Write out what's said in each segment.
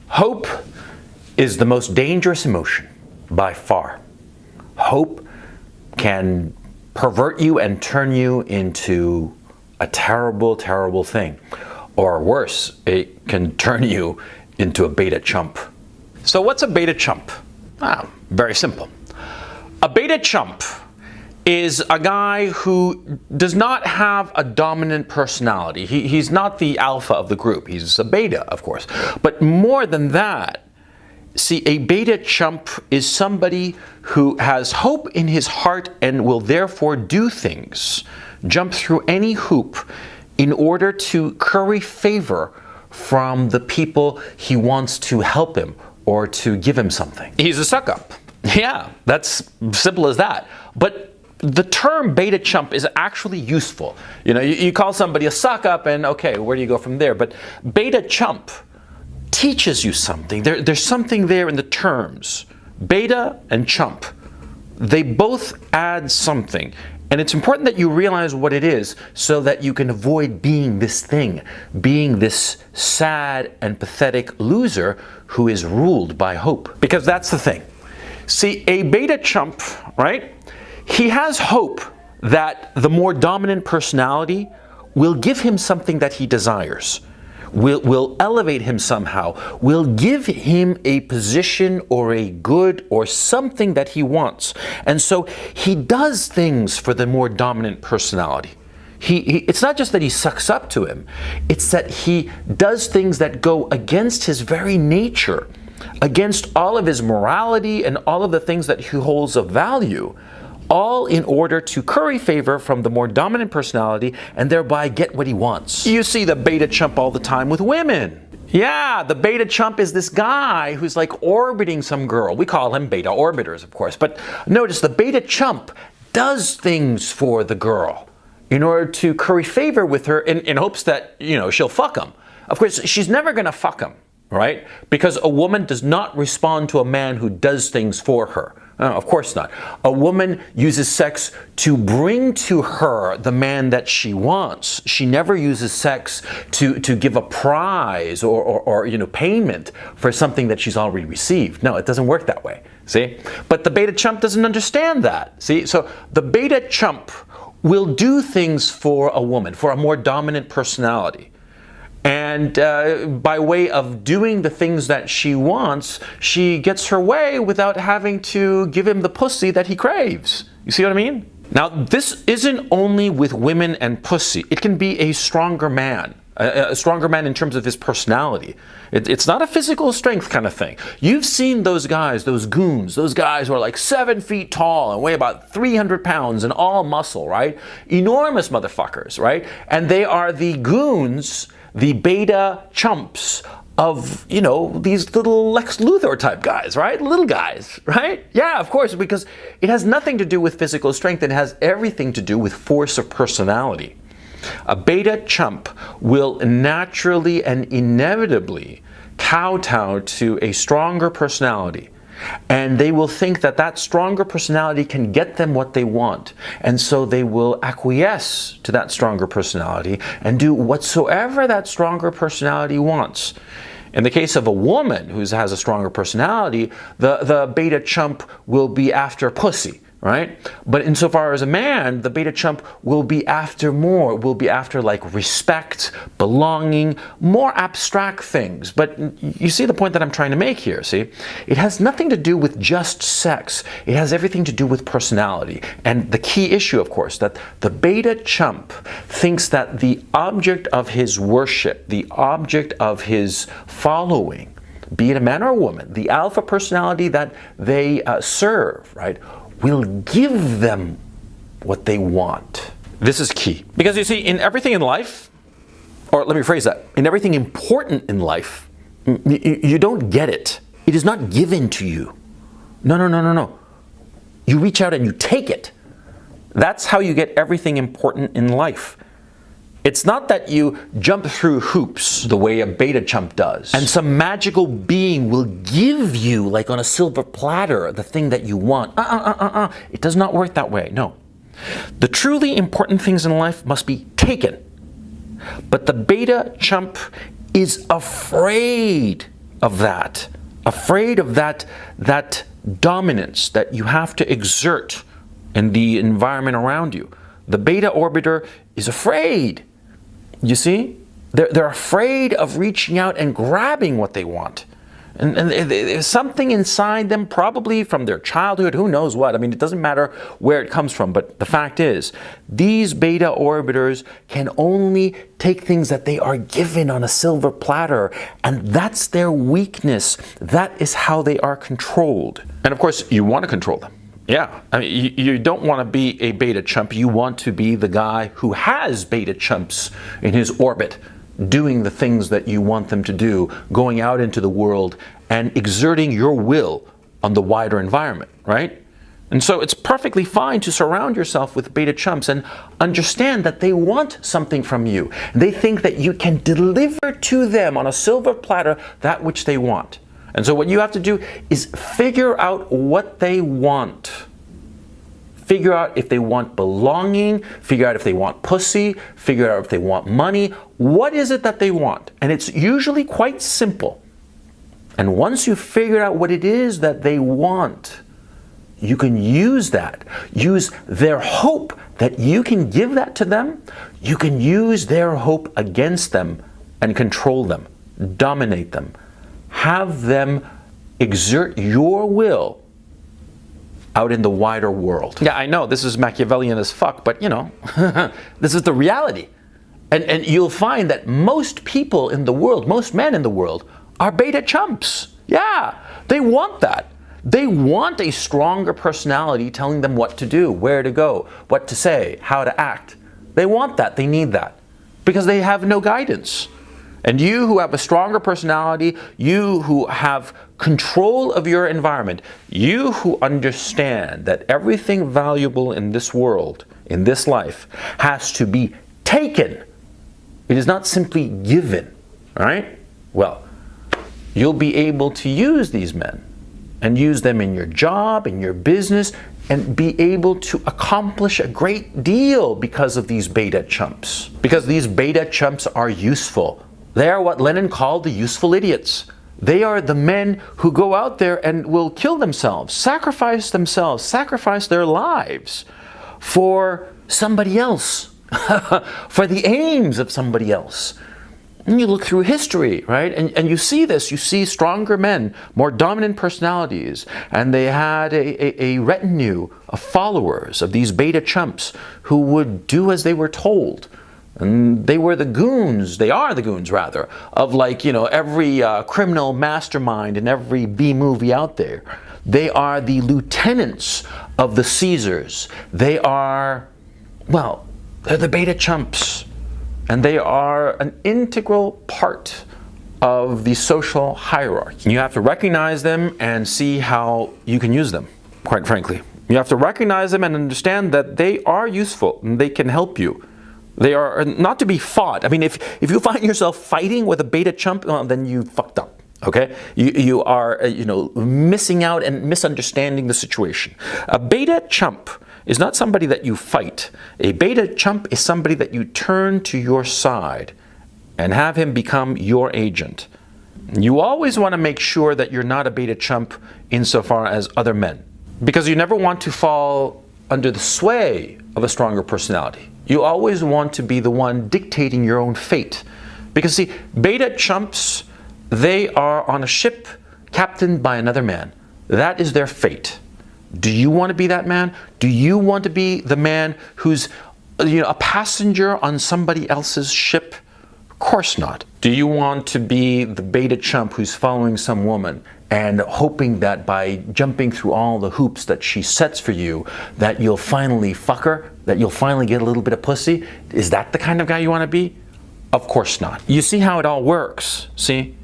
Hope is the most dangerous emotion by far. Hope can pervert you and turn you into a terrible, terrible thing. Or worse, it can turn you into a beta chump. So what's a beta chump? Very simple. A beta chump is a guy who does not have a dominant personality. He's not the alpha of the group. He's a beta, of course. But more than that, see, a beta chump is somebody who has hope in his heart and will therefore do things, jump through any hoop in order to curry favor from the people he wants to help him or to give him something. He's a suck-up. Yeah, that's simple as that. But the term beta chump is actually useful. You know, you call somebody a suck-up and okay, where do you go from there? But beta chump teaches you something. There's something there in the terms. Beta and chump, they both add something. And it's important that you realize what it is so that you can avoid being this thing, being this sad and pathetic loser who is ruled by hope. Because that's the thing. See, a beta chump, right? He has hope that the more dominant personality will give him something that he desires, will elevate him somehow, will give him a position or a good or something that he wants. And so he does things for the more dominant personality. It's not just that he sucks up to him, it's that he does things that go against his very nature, against all of his morality and all of the things that he holds of value, all in order to curry favor from the more dominant personality and thereby get what he wants. You see the beta chump all the time with women. Yeah, the beta chump is this guy who's like orbiting some girl. We call him beta orbiters, of course. But notice the beta chump does things for the girl in order to curry favor with her in hopes that, you know, she'll fuck him. Of course, she's never gonna fuck him, right? Because a woman does not respond to a man who does things for her. Of course not. A woman uses sex to bring to her the man that she wants. She never uses sex to give a prize or you know, payment for something that she's already received. No, it doesn't work that way. See? But the beta chump doesn't understand that. See? So the beta chump will do things for a woman, for a more dominant personality. And by way of doing the things that she wants, she gets her way without having to give him the pussy that he craves. You see what I mean? Now, this isn't only with women and pussy. It can be a stronger man. A stronger man in terms of his personality. It's not a physical strength kind of thing. You've seen those guys, those goons, those guys who are like 7 feet tall and weigh about 300 pounds and all muscle, right? Enormous motherfuckers, right? And they are the goons, the beta chumps of, you know, these little Lex Luthor type guys, right? Little guys, right? Yeah, of course, because it has nothing to do with physical strength. It has everything to do with force of personality. A beta chump will naturally and inevitably kowtow to a stronger personality. And they will think that that stronger personality can get them what they want. And so they will acquiesce to that stronger personality and do whatsoever that stronger personality wants. In the case of a woman who has a stronger personality, the beta chump will be after pussy, right? But insofar as a man, the beta chump will be after more, will be after like respect, belonging, more abstract things. But you see the point that I'm trying to make here, see? It has nothing to do with just sex. It has everything to do with personality. And the key issue, of course, that the beta chump thinks that the object of his worship, the object of his following, be it a man or a woman, the alpha personality that they serve, right, will give them what they want. This is key. Because you see, in everything in life, or let me phrase that, in everything important in life, you don't get it. It is not given to you. No. You reach out and you take it. That's how you get everything important in life. It's not that you jump through hoops the way a beta chump does, and some magical being will give you, like on a silver platter, the thing that you want. It does not work that way, no. The truly important things in life must be taken. But the beta chump is afraid of that dominance that you have to exert in the environment around you. The beta orbiter is afraid. You see? They're afraid of reaching out and grabbing what they want. And there's something inside them, probably from their childhood, who knows what. I mean, it doesn't matter where it comes from, but the fact is, these beta orbiters can only take things that they are given on a silver platter, and that's their weakness. That is how they are controlled. And of course, you want to control them. Yeah, I mean, you don't want to be a beta chump. You want to be the guy who has beta chumps in his orbit, doing the things that you want them to do, going out into the world and exerting your will on the wider environment, right? And so it's perfectly fine to surround yourself with beta chumps and understand that they want something from you. They think that you can deliver to them on a silver platter that which they want. And so what you have to do is figure out what they want. Figure out if they want belonging, figure out if they want pussy, figure out if they want money. What is it that they want? And it's usually quite simple. And once you figure out what it is that they want, you can use that. Use their hope that you can give that to them. You can use their hope against them and control them, dominate them. Have them exert your will out in the wider world. Yeah, I know this is Machiavellian as fuck, but you know, this is the reality. And you'll find that most people in the world, most men in the world, are beta chumps. Yeah, they want that. They want a stronger personality telling them what to do, where to go, what to say, how to act. They want that, they need that, because they have no guidance. And you who have a stronger personality, you who have control of your environment, you who understand that everything valuable in this world, in this life, has to be taken. It is not simply given, all right? Well, you'll be able to use these men and use them in your job, in your business, and be able to accomplish a great deal because of these beta chumps. Because these beta chumps are useful. They are what Lenin called the useful idiots. They are the men who go out there and will kill themselves, sacrifice their lives for somebody else, for the aims of somebody else. And you look through history, right? And you see this. You see stronger men, more dominant personalities, and they had a retinue of followers of these beta chumps who would do as they were told. And they were the goons, they are the goons rather, of like, you know, every criminal mastermind in every B movie out there. They are the lieutenants of the Caesars. They are, well, they're the beta chumps. And they are an integral part of the social hierarchy. You have to recognize them and see how you can use them, quite frankly. You have to recognize them and understand that they are useful and they can help you. They are not to be fought. I mean, if you find yourself fighting with a beta chump, well, then you fucked up. Okay, you are missing out and misunderstanding the situation. A beta chump is not somebody that you fight. A beta chump is somebody that you turn to your side and have him become your agent. You always want to make sure that you're not a beta chump insofar as other men, because you never want to fall under the sway of a stronger personality. You always want to be the one dictating your own fate. Because see, beta chumps, they are on a ship captained by another man. That is their fate. Do you want to be that man? Do you want to be the man who's a passenger on somebody else's ship? Of course not. Do you want to be the beta chump who's following some woman and hoping that by jumping through all the hoops that she sets for you, that you'll finally fuck her, that you'll finally get a little bit of pussy? Is that the kind of guy you want to be? Of course not. You see how it all works, see?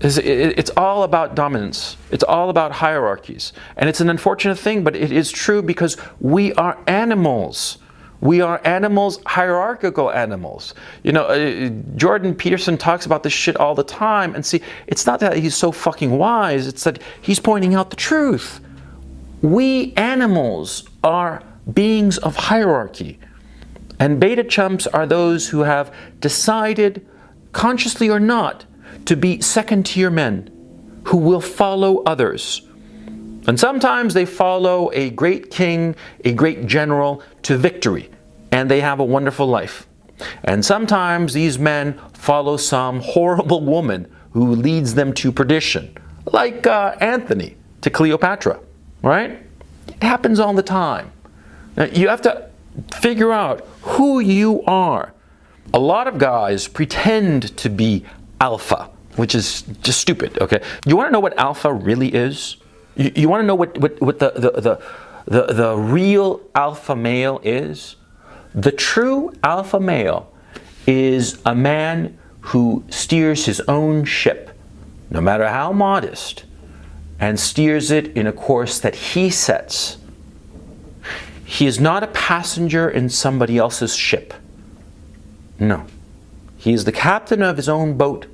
It's all about dominance. It's all about hierarchies. And it's an unfortunate thing, but it is true because we are animals. We are animals, hierarchical animals. Jordan Peterson talks about this shit all the time. And see, it's not that he's so fucking wise. It's that he's pointing out the truth. We animals are beings of hierarchy. And beta chumps are those who have decided, consciously or not, to be second-tier men. who will follow others. And sometimes they follow a great king, a great general to victory, and they have a wonderful life. And sometimes these men follow some horrible woman who leads them to perdition, like Anthony to Cleopatra, right? It happens all the time. Now, you have to figure out who you are. A lot of guys pretend to be alpha, which is just stupid, okay? You want to know what alpha really is? You want to know what the real alpha male is? The true alpha male is a man who steers his own ship, no matter how modest, and steers it in a course that he sets. He is not a passenger in somebody else's ship. No. He is the captain of his own boat.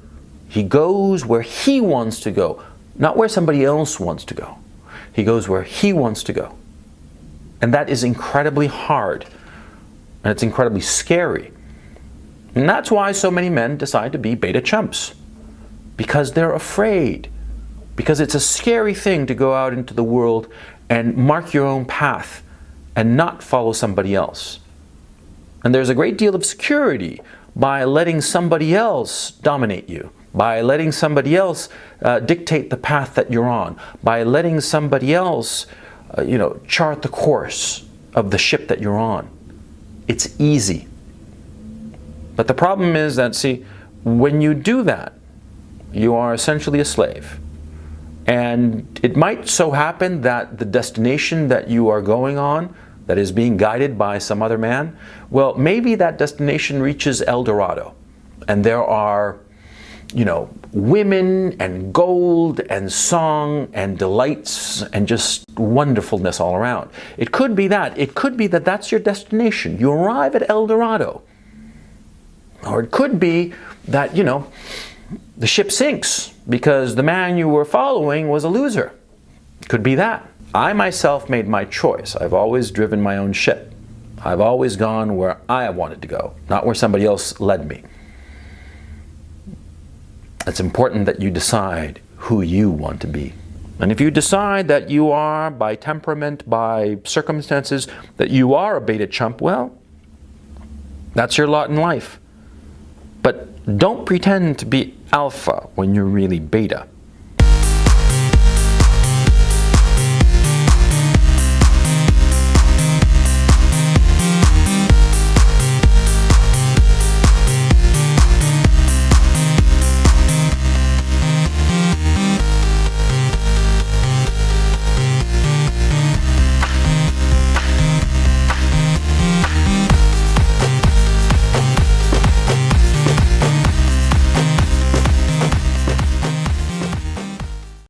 He goes where he wants to go, not where somebody else wants to go. He goes where he wants to go. And that is incredibly hard. And it's incredibly scary. And that's why so many men decide to be beta chumps. Because they're afraid. Because it's a scary thing to go out into the world and mark your own path and not follow somebody else. And there's a great deal of security by letting somebody else dominate you, by letting somebody else dictate the path that you're on, by letting somebody else chart the course of the ship that you're on. It's easy. But the problem is that, see, when you do that, you are essentially a slave. And it might so happen that the destination that you are going on, that is being guided by some other man, well, maybe that destination reaches El Dorado. And there are, women and gold and song and delights and just wonderfulness all around. It could be that. It could be that that's your destination. You arrive at El Dorado. Or it could be that, the ship sinks because the man you were following was a loser. It could be that. I myself made my choice. I've always driven my own ship. I've always gone where I wanted to go, not where somebody else led me. It's important that you decide who you want to be. And if you decide that you are, by temperament, by circumstances, that you are a beta chump, well, that's your lot in life. But don't pretend to be alpha when you're really beta.